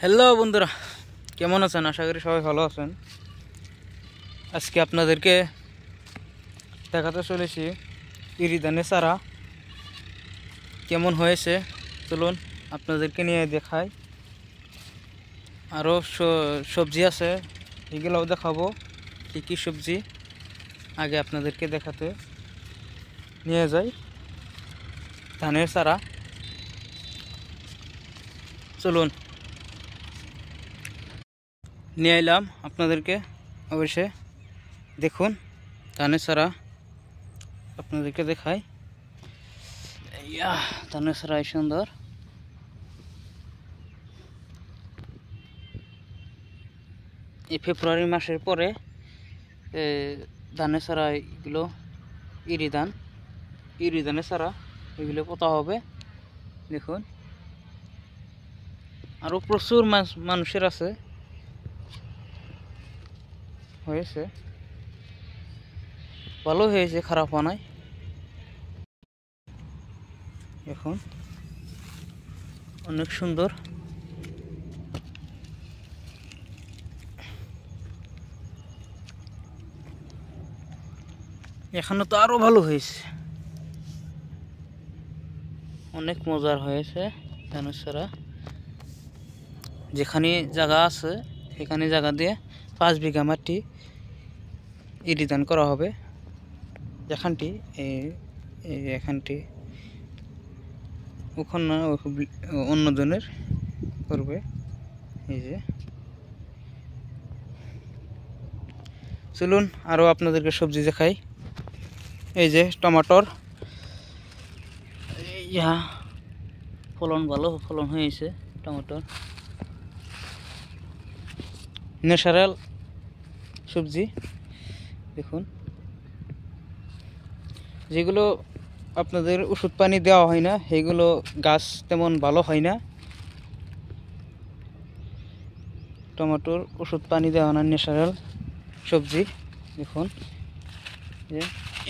Hello বন্ধুরা, কেমন আছেন? আশা করি সবাই ভালো আছেন। আজকে আপনাদেরকে দেখাতে চলেছি ইরি ধানের চারা কেমন হয়েছে। চলুন আপনাদেরকে নিয়ে দেখাই। আরও সবজি আছে, এগুলোও দেখাবো কী কী সবজি। আগে আপনাদেরকে দেখাতে নিয়ে যাই ধানের চারা। চলুন নিয়ে এলাম আপনাদেরকে, অবশ্যই দেখুন ধানের চারা আপনাদেরকে দেখাই। ধানের চারা সুন্দর। এই ফেব্রুয়ারি মাসের পরে ধানের চারা এগুলো ইরি ধানের চারা এগুলো পোতা হবে। দেখুন আরও প্রচুর মানুষের আছে, হয়েছে, ভালো হয়েছে, খারাপ হওয়া নাই। এখন অনেক সুন্দর। এখানে তো আরো ভালো হয়েছে, অনেক মজার হয়েছে ধানের চারা। যেখানে জায়গা আছে সেখানে জায়গা দিয়ে 5 বিঘা মাটি ইরি ধান করা হবে। এখানটি এখানটি ওখানে অন্যজনের করবে। এই যে চলুন আরও আপনাদেরকে সবজি দেখাই। এই যে টমাটোর, ভালো ফলন হয়েছে টমেটোর। ন্যাচারাল সবজি দেখুন, যেগুলো আপনাদের ওষুধ পানি দেওয়া হয় না সেগুলো গাছ তেমন ভালো হয় না। টমেটোর ওষুধ পানি দেওয়া না, ন্যাচারাল সবজি। দেখুন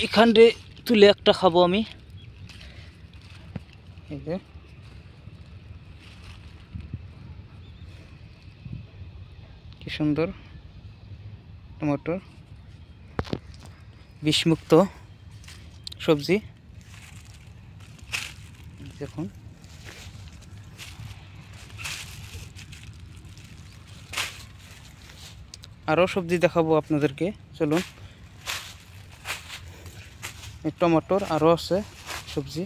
এখানে তুলে একটা খাবো আমি। এই যে কি সুন্দর টমেটোর বিষমুক্ত সবজি। দেখুন আরও সবজি দেখাবো আপনাদেরকে। চলুন, এই টমেটোর আরও আছে সবজি।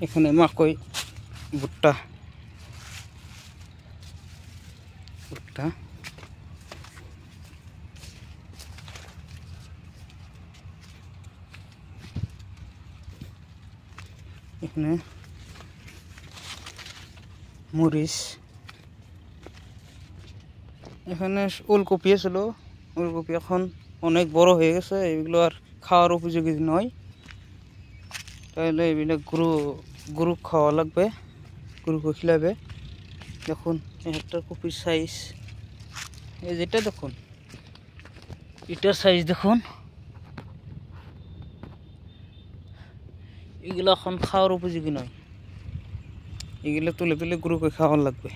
এখানে মাকই, ভুট্টা এখানে মরিচ, এখানে ওলকপি ছিল। ওলকপি এখন অনেক বড় হয়ে গেছে, এগুলো আর খাওয়ার উপযোগী নয়, তাহলে এগুলো গরু খাওয়া লাগবে, গরুকে খিলাবে। দেখুন একটা কপির সাইজ, এই যেটা দেখুন, এটার সাইজ দেখুন। এগুলো এখন খাওয়ার উপযোগী নয়, এগুলো তুলে তুলে গরুকে খাওয়ার লাগবে।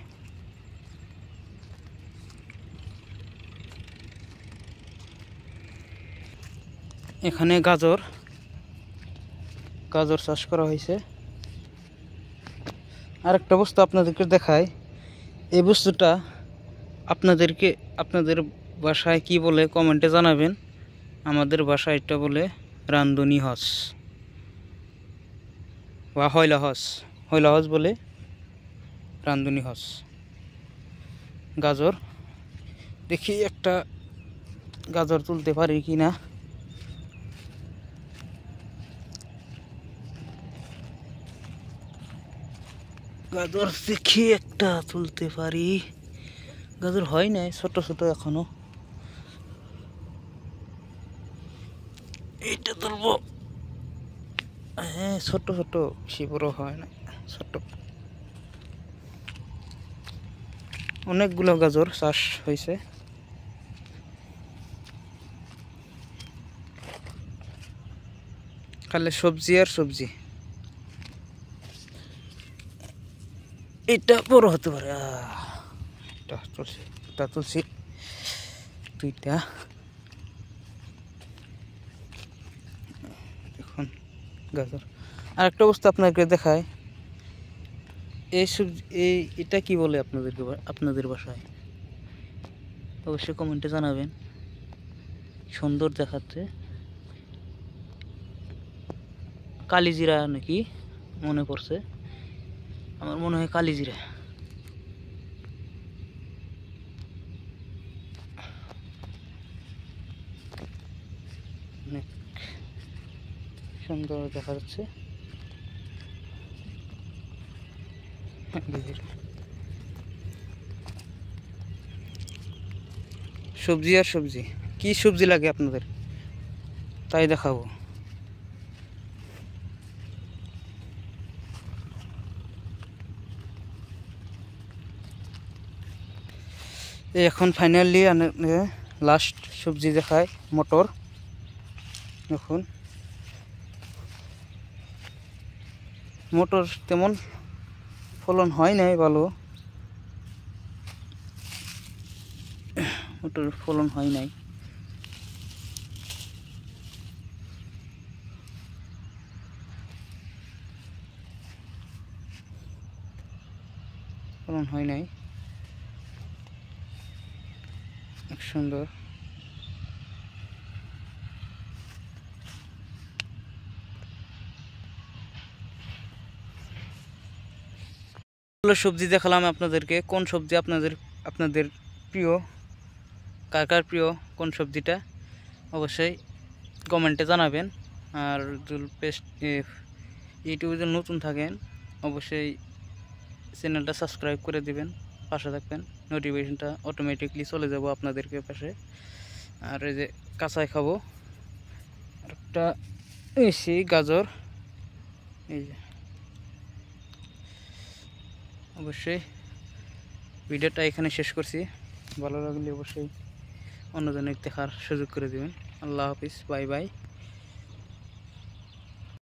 এখানে গাজর চাষ করা হয়েছে। আরেকটা বস্তু আপনাদেরকে দেখাই। এই বস্তুটা আপনাদের ভাষায় কি বলে কমেন্টে জানাবেন। আমাদের ভাষায় এটা বলে রান্ধুনি হস বা হয়লা হস বলে রান্ধুনি হস। গাজর, দেখি একটা গাজর তুলতে পারি কি না। গাজর দেখি একটা তুলতে পারি। গাজর হয় নাই, ছোট ছোট এখনো। এইটা তুলবো। হ্যাঁ ছোট ছোট, বেশি বড় হয় না, ছোট। অনেকগুলো গাজর চাষ হয়েছে। খালি সবজি আর সবজি। এটা বড় হতে পারে। এটা তুলছি দুইটা। এখন গাজর আর একটা অবস্থা আপনাকে দেখায়। এই সবজি এটা কি বলে আপনাদের বাসায় অবশ্যই কমেন্টে জানাবেন। সুন্দর দেখাচ্ছে, কালিজিরা নাকি মনে পড়ছে, আমার মনে হয় কালিজিরা। অনেক সুন্দর দেখা যাচ্ছে। সবজি আর সবজি, কি সবজি লাগে আপনাদের তাই দেখাবো। এখন ফাইনালি লাস্ট সবজি দেখায়, মটর। এখন মটর তেমন ফলন হয় নাই ভালো, মটর ফলন হয় নাই। সুন্দর সবজি দেখালাম আপনাদেরকে। কোন সবজি আপনাদের প্রিয়, কার প্রিয় কোন সবজিটা অবশ্যই কমেন্টে জানাবেন। আর ইউটিউবে যদি নতুন থাকেন অবশ্যই চ্যানেলটা সাবস্ক্রাইব করে দিবেন, পাশে থাকবেন, নোটিফিকেশনটা অটোমেটিকলি চলে যাব আপনাদেরকে পাশে। আর এই যে কাঁচাই খাবো, একটা এসি গাজর, এই যে। অবশ্যই ভিডিওটা এখানে শেষ করছি, ভালো লাগলে অবশ্যই অন্যজনের দেখার সুযোগ করে দিবেন। আল্লাহ হাফিজ, বাই বাই।